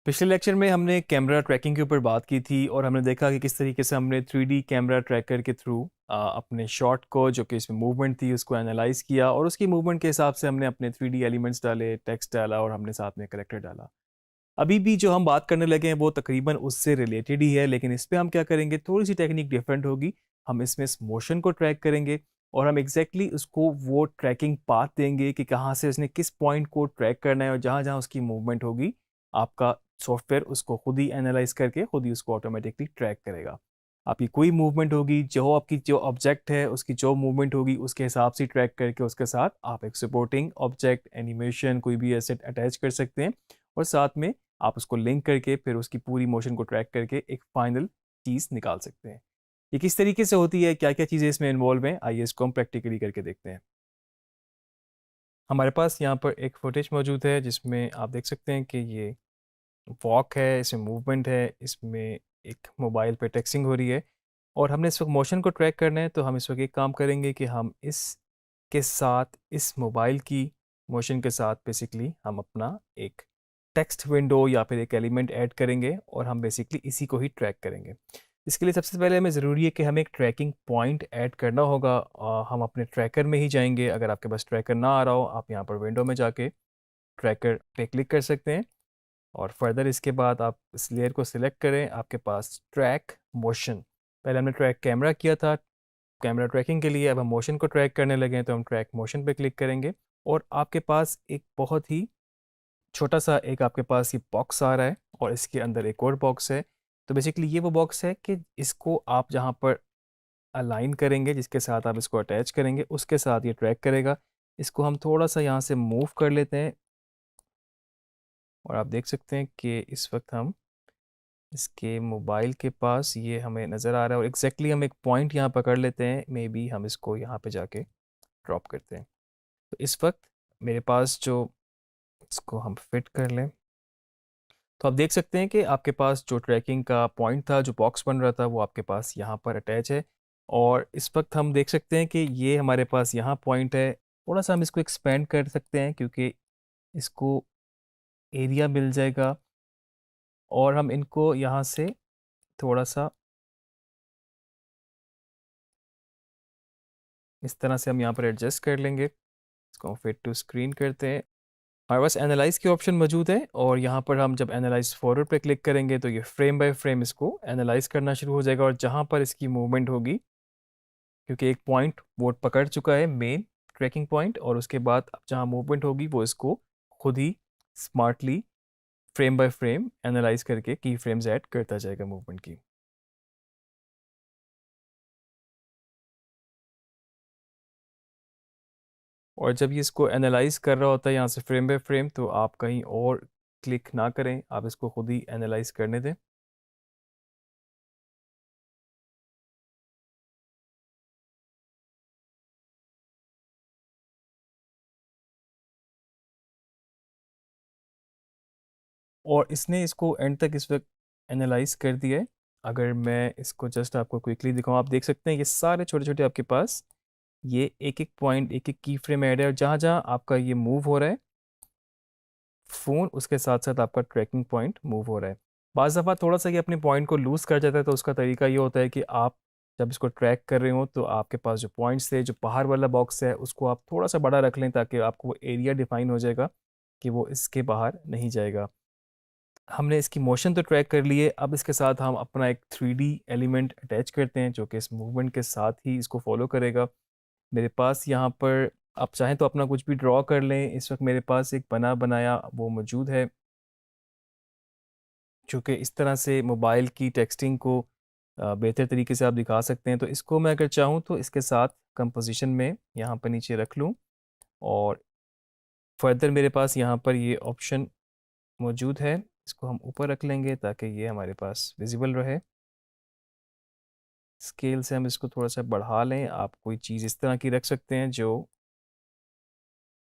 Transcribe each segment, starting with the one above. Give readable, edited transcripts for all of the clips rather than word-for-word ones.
पिछले लेक्चर में हमने कैमरा ट्रैकिंग के ऊपर बात की थी और हमने देखा कि किस तरीके से हमने 3D कैमरा ट्रैकर के थ्रू अपने शॉट को जो कि इसमें मूवमेंट थी उसको एनालाइज किया और उसकी मूवमेंट के हिसाब से हमने अपने 3D एलिमेंट्स डाले, टेक्स्ट डाला और हमने साथ में करेक्टर डाला। अभी भी जो हम बात करने लगे हैं वो तकरीबन उससे रिलेटेड ही है, लेकिन इस पर हम क्या करेंगे, थोड़ी सी टेक्निक डिफरेंट होगी। हम इसमें इस मोशन को ट्रैक करेंगे और हम एग्जैक्टली उसको वो ट्रैकिंग पाथ देंगे कि कहाँ से उसने किस पॉइंट को ट्रैक करना है और जहाँ जहाँ उसकी मूवमेंट होगी आपका सॉफ्टवेयर उसको खुद ही एनालाइज करके खुद ही उसको ऑटोमेटिकली ट्रैक करेगा। आपकी कोई मूवमेंट होगी, जो आपकी जो ऑब्जेक्ट है उसकी जो मूवमेंट होगी उसके हिसाब से ट्रैक करके उसके साथ आप एक सपोर्टिंग ऑब्जेक्ट, एनिमेशन, कोई भी एसेट अटैच कर सकते हैं और साथ में आप उसको लिंक करके फिर उसकी पूरी मोशन को ट्रैक करके एक फाइनल चीज़ निकाल सकते हैं। ये किस तरीके से होती है, क्या क्या चीज़ें इसमें इन्वॉल्व हैं, आइए इसको हम प्रैक्टिकली करके देखते हैं। हमारे पास यहाँ पर एक फुटेज मौजूद है जिसमें आप देख सकते हैं कि ये वॉक है, इसमें मूवमेंट है, इसमें एक मोबाइल पे टेक्सटिंग हो रही है और हमने इस वक्त मोशन को ट्रैक करना है। तो हम इस वक्त एक काम करेंगे कि हम इस के साथ इस मोबाइल की मोशन के साथ बेसिकली हम अपना एक टेक्स्ट विंडो या फिर एक एलिमेंट ऐड करेंगे और हम बेसिकली इसी को ही ट्रैक करेंगे। इसके लिए सबसे पहले हमें ज़रूरी है कि हमें एक ट्रैकिंग पॉइंट ऐड करना होगा। हम अपने ट्रैकर में ही जाएंगे। अगर आपके पास ट्रैकर ना आ रहा हो, आप यहाँ पर विंडो में जाके ट्रैकर पे क्लिक कर सकते हैं और फर्दर इसके बाद आप इस लेयर को सिलेक्ट करें। आपके पास ट्रैक मोशन, पहले हमने ट्रैक कैमरा किया था कैमरा ट्रैकिंग के लिए, अब हम मोशन को ट्रैक करने लगे हैं तो हम ट्रैक मोशन पे क्लिक करेंगे और आपके पास एक बहुत ही छोटा सा एक आपके पास ये बॉक्स आ रहा है और इसके अंदर एक और बॉक्स है। तो बेसिकली ये वो बॉक्स है कि इसको आप जहाँ पर अलाइन करेंगे, जिसके साथ आप इसको अटैच करेंगे उसके साथ ये ट्रैक करेगा। इसको हम थोड़ा सा यहाँ से मूव कर लेते हैं और आप देख सकते हैं कि इस वक्त हम इसके मोबाइल के पास ये हमें नज़र आ रहा है और एग्जैक्टली हम एक पॉइंट यहाँ पकड़ लेते हैं। मे बी हम इसको यहाँ पे जाके ड्रॉप करते हैं। तो इस वक्त मेरे पास जो, इसको हम फिट कर लें, तो आप देख सकते हैं कि आपके पास जो ट्रैकिंग का पॉइंट था, जो बॉक्स बन रहा था, वो आपके पास यहाँ पर अटैच है। और इस वक्त हम देख सकते हैं कि ये हमारे पास यहाँ पॉइंट है। थोड़ा सा हम इसको एक्सपेंड कर सकते हैं क्योंकि इसको एरिया मिल जाएगा और हम इनको यहाँ से थोड़ा सा इस तरह से हम यहाँ पर एडजस्ट कर लेंगे। इसको हम फिट टू स्क्रीन करते हैं। हमारे पास एनालाइज की ऑप्शन मौजूद है और यहाँ पर हम जब एनालाइज फॉरवर्ड पे क्लिक करेंगे तो ये फ्रेम बाय फ्रेम इसको एनालाइज करना शुरू हो जाएगा और जहाँ पर इसकी मूवमेंट होगी, क्योंकि एक पॉइंट वो पकड़ चुका है मेन ट्रैकिंग पॉइंट, और उसके बाद अब जहाँ मूवमेंट होगी वो इसको खुद ही smartly frame by frame analyse करके की फ्रेम्स ऐड करता जाएगा मूवमेंट की। और जब ये इसको एनालाइज कर रहा होता है यहाँ से फ्रेम बाय फ्रेम, तो आप कहीं और क्लिक ना करें, आप इसको खुद ही एनालाइज करने दें। और इसने इसको एंड तक इस वक्त एनालाइज कर दिया है। अगर मैं इसको जस्ट आपको क्विकली दिखाऊं, आप देख सकते हैं ये सारे छोटे छोटे आपके पास ये एक एक पॉइंट, एक एक की फ्रेम ऐड है और जहाँ जहाँ आपका ये मूव हो रहा है फ़ोन, उसके साथ साथ आपका ट्रैकिंग पॉइंट मूव हो रहा है। बाज़ दफ़ा थोड़ा सा ये अपने पॉइंट को लूज़ कर जाता है, तो उसका तरीका ये होता है कि आप जब इसको ट्रैक कर रहे हो तो आपके पास जो पॉइंट्स थे, जो बाहर वाला बॉक्स है उसको आप थोड़ा सा बड़ा रख लें ताकि आपको वो एरिया डिफाइन हो जाएगा कि वो इसके बाहर नहीं जाएगा। हमने इसकी मोशन तो ट्रैक कर लिए, अब इसके साथ हम अपना एक 3D एलिमेंट अटैच करते हैं जो कि इस मूवमेंट के साथ ही इसको फॉलो करेगा। मेरे पास यहाँ पर आप चाहें तो अपना कुछ भी ड्रॉ कर लें। इस वक्त मेरे पास एक बना बनाया वो मौजूद है जो कि इस तरह से मोबाइल की टेक्सटिंग को बेहतर तरीके से आप दिखा सकते हैं। तो इसको मैं अगर चाहूँ तो इसके साथ कंपोजिशन में यहाँ पर नीचे रख लूँ और फर्दर मेरे पास यहाँ पर ये ऑप्शन मौजूद है, इसको हम ऊपर रख लेंगे ताकि ये हमारे पास विजिबल रहे। स्केल से हम इसको थोड़ा सा बढ़ा लें। आप कोई चीज़ इस तरह की रख सकते हैं जो,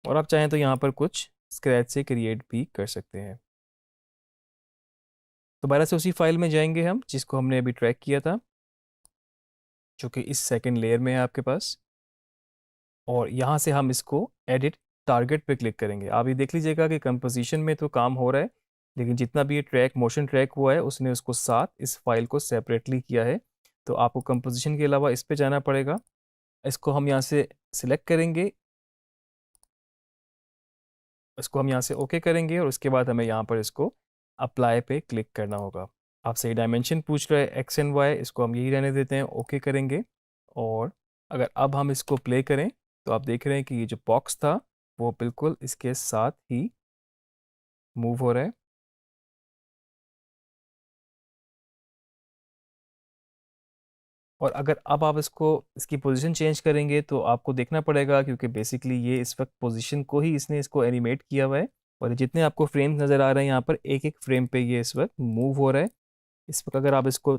और आप चाहें तो यहाँ पर कुछ स्क्रैच से क्रिएट भी कर सकते हैं। दोबारा से उसी फाइल में जाएंगे हम जिसको हमने अभी ट्रैक किया था, जो कि इस सेकंड लेयर में है आपके पास, और यहाँ से हम इसको एडिट टारगेट पे क्लिक करेंगे। आप ये देख लीजिएगा कि कंपोजिशन में तो काम हो रहा है, लेकिन जितना भी ये ट्रैक मोशन ट्रैक हुआ है उसने उसको साथ इस फाइल को सेपरेटली किया है। तो आपको कंपोजिशन के अलावा इस पे जाना पड़ेगा। इसको हम यहाँ से सिलेक्ट करेंगे, इसको हम यहाँ से ओके करेंगे और उसके बाद हमें यहाँ पर इसको अप्लाई पे क्लिक करना होगा। आपसे ये डायमेंशन पूछ रहा है एक्स एंड वाई, इसको हम यही रहने देते हैं, ओके करेंगे। और अगर अब हम इसको प्ले करें तो आप देख रहे हैं कि ये जो बॉक्स था वो बिल्कुल इसके साथ ही मूव हो रहा है। और अगर अब आप इसको इसकी पोजीशन चेंज करेंगे तो आपको देखना पड़ेगा, क्योंकि बेसिकली ये इस वक्त पोजीशन को ही इसने इसको एनिमेट किया हुआ है। और ये जितने आपको फ्रेम्स नज़र आ रहे हैं यहाँ पर एक एक फ्रेम पे ये इस वक्त मूव हो रहा है। इस वक्त अगर आप इसको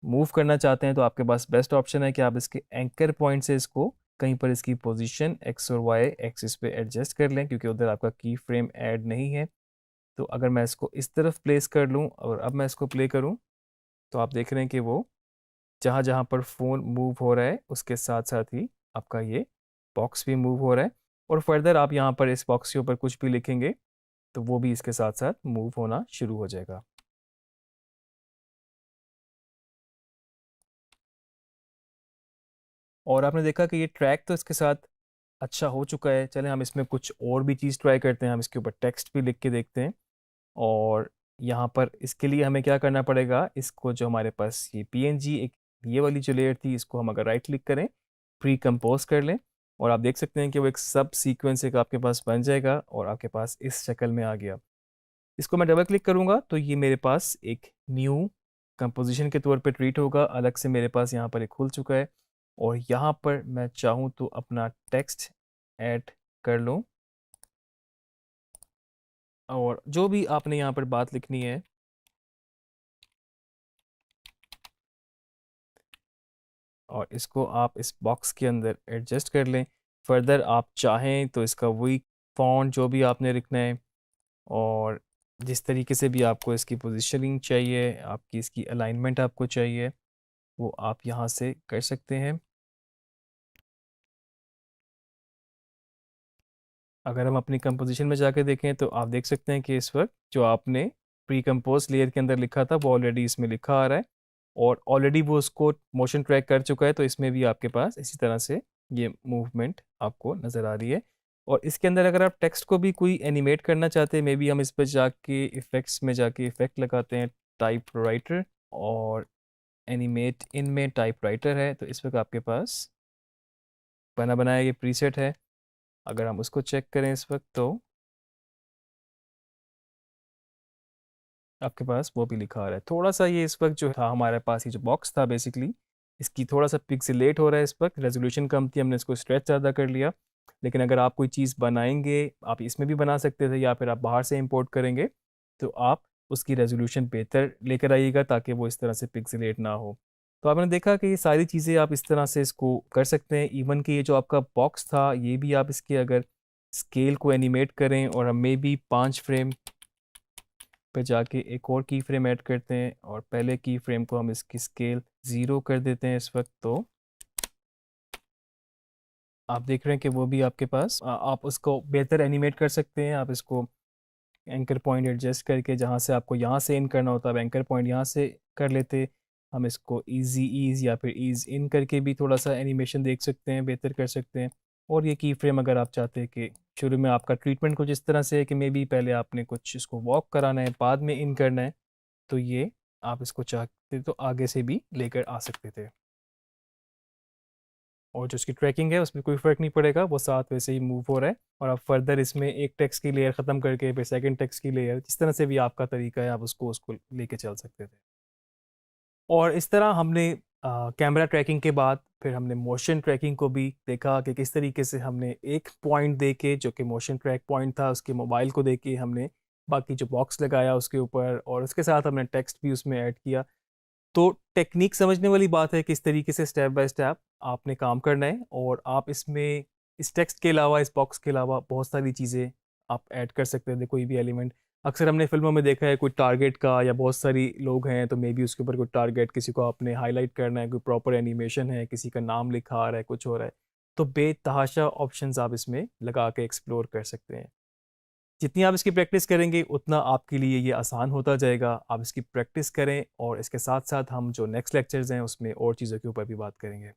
मूव करना चाहते हैं तो आपके पास बेस्ट ऑप्शन है कि आप इसके एंकर पॉइंट से इसको कहीं पर इसकी पोजीशन एक्स और वाई एक्सिस पे एडजस्ट कर लें, क्योंकि उधर आपका की फ्रेम ऐड नहीं है। तो अगर मैं इसको इस तरफ प्लेस कर लूँ और अब मैं इसको प्ले करूँ तो आप देख रहे हैं कि वो जहाँ जहाँ पर फ़ोन मूव हो रहा है उसके साथ साथ ही आपका ये बॉक्स भी मूव हो रहा है। और फर्दर आप यहाँ पर इस बॉक्स के ऊपर कुछ भी लिखेंगे तो वो भी इसके साथ साथ मूव होना शुरू हो जाएगा। और आपने देखा कि ये ट्रैक तो इसके साथ अच्छा हो चुका है। चलें हम इसमें कुछ और भी चीज़ ट्राई करते हैं, हम इसके ऊपर टेक्स्ट भी लिख के देखते हैं। और यहाँ पर इसके लिए हमें क्या करना पड़ेगा, इसको जो हमारे पास ये पीएनजी एक ये वाली जो लेयर थी इसको हम अगर राइट क्लिक करें, प्री कंपोज कर लें, और आप देख सकते हैं कि वो एक सब सीक्वेंस एक आपके पास बन जाएगा और आपके पास इस शक्ल में आ गया। इसको मैं डबल क्लिक करूँगा तो ये मेरे पास एक न्यू कंपोजिशन के तौर पे ट्रीट होगा, अलग से मेरे पास यहाँ पर एक खुल चुका है। और यहाँ पर मैं चाहूँ तो अपना टेक्स्ट ऐड कर लूँ, और जो भी आपने यहाँ पर बात लिखनी है और इसको आप इस बॉक्स के अंदर एडजस्ट कर लें। फर्दर आप चाहें तो इसका वही फॉन्ट जो भी आपने लिखना है और जिस तरीके से भी आपको इसकी पोजीशनिंग चाहिए, आपकी इसकी अलाइनमेंट आपको चाहिए, वो आप यहाँ से कर सकते हैं। अगर हम अपनी कंपोजिशन में जाके देखें तो आप देख सकते हैं कि इस वक्त जो आपने प्री कंपोज लेयर के अंदर लिखा था वो ऑलरेडी इसमें लिखा आ रहा है और ऑलरेडी वो उसको मोशन ट्रैक कर चुका है। तो इसमें भी आपके पास इसी तरह से ये मूवमेंट आपको नज़र आ रही है। और इसके अंदर अगर आप टेक्स्ट को भी कोई एनिमेट करना चाहते हैं, मे बी हम इस पर जाके इफ़ेक्ट्स में जाके इफ़ेक्ट लगाते हैं टाइप राइटर, और एनिमेट इनमें टाइप राइटर है। तो इस वक्त आपके पास बना बनाया ये प्रीसेट है। अगर हम उसको चेक करें इस वक्त तो आपके पास वो भी लिखा आ रहा है। थोड़ा सा ये इस वक्त जो था हमारे पास ये जो बॉक्स था बेसिकली इसकी थोड़ा सा पिक्सेलेट हो रहा है, इस वक्त रेजोल्यूशन कम थी, हमने इसको स्ट्रेच ज़्यादा कर लिया। लेकिन अगर आप कोई चीज़ बनाएंगे आप इसमें भी बना सकते थे, या फिर आप बाहर से इंपोर्ट करेंगे तो आप उसकी रेजोल्यूशन बेहतर लेकर आइएगा ताकि वो इस तरह से पिक्सेलेट ना हो। तो आपने देखा कि ये सारी चीज़ें आप इस तरह से इसको कर सकते हैं। इवन कि ये जो आपका बॉक्स था ये भी आप इसके अगर स्केल को एनिमेट करें और हम मे बी 5 फ्रेम पे जाके एक और की फ्रेम ऐड करते हैं और पहले की फ्रेम को हम इसकी स्केल 0 कर देते हैं इस वक्त। तो आप देख रहे हैं कि वो भी आपके पास आप उसको बेहतर एनिमेट कर सकते हैं। आप इसको एंकर पॉइंट एडजस्ट करके जहाँ से आपको यहाँ से इन करना होता है एंकर पॉइंट यहाँ से कर लेते। हम इसको ईजी ईज या फिर ईज इन करके भी थोड़ा सा एनिमेशन देख सकते हैं, बेहतर कर सकते हैं। और ये की फ्रेम अगर आप चाहते हैं कि शुरू में आपका ट्रीटमेंट कुछ इस तरह से है कि मे बी पहले आपने कुछ इसको वॉक कराना है बाद में इन करना है, तो ये आप इसको चाहते तो आगे से भी लेकर आ सकते थे। और जो इसकी ट्रैकिंग है उसमें कोई फ़र्क नहीं पड़ेगा, वो साथ वैसे ही मूव हो रहा है। और आप फर्दर इसमें एक टेक्स्ट की लेयर ख़त्म करके फिर सेकंड टेक्स्ट की लेयर, जिस तरह से भी आपका तरीका है आप उसको उसको लेके चल सकते थे। और इस तरह हमने कैमरा ट्रैकिंग के बाद फिर हमने मोशन ट्रैकिंग को भी देखा कि किस तरीके से हमने एक पॉइंट दे के जो कि मोशन ट्रैक पॉइंट था उसके मोबाइल को दे के हमने बाकी जो बॉक्स लगाया उसके ऊपर, और उसके साथ हमने टेक्स्ट भी उसमें ऐड किया। तो टेक्निक समझने वाली बात है किस तरीके से स्टेप बाय स्टेप आपने काम करना है, और आप इसमें इस टेक्स्ट के अलावा इस बॉक्स के अलावा बहुत सारी चीज़ें आप ऐड कर सकते थे, कोई भी एलिमेंट। अक्सर हमने फिल्मों में देखा है कोई टारगेट का या बहुत सारी लोग हैं तो मे बी उसके ऊपर कोई टारगेट किसी को आपने हाईलाइट करना है, कोई प्रॉपर एनिमेशन है, किसी का नाम लिखा आ रहा है, कुछ हो रहा है, तो बेतहाशा ऑप्शंस आप इसमें लगा के एक्सप्लोर कर सकते हैं। जितनी आप इसकी प्रैक्टिस करेंगे उतना आपके लिए ये आसान होता जाएगा। आप इसकी प्रैक्टिस करें और इसके साथ-साथ हम जो नेक्स्ट लेक्चर्स हैं उसमें और चीज़ों के ऊपर भी बात करेंगे।